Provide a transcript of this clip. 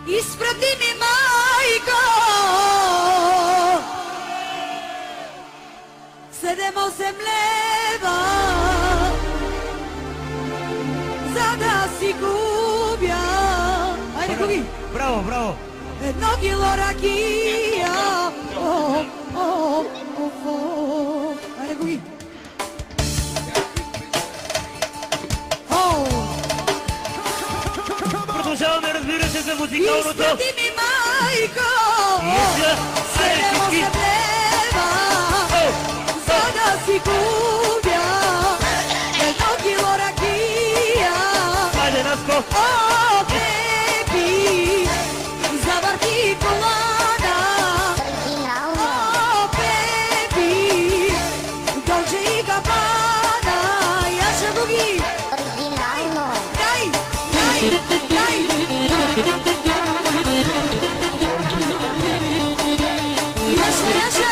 Isprati mi majko, sedemo se mleva, zada si kubja. Ajde, Kugi. Bravo, bravo. Jedno kilo rakija. Ajde, Kugi. Продължаваме, разбира се, за музикалното. Изпрати ми, майко, седемо се млева, за да си купя едно кило ракия. Хайде, Наско. О, беби, завърти колана. О, беби, Долче и Габбана. Яша Буги. Дай, дай, дай. Яша, Яша.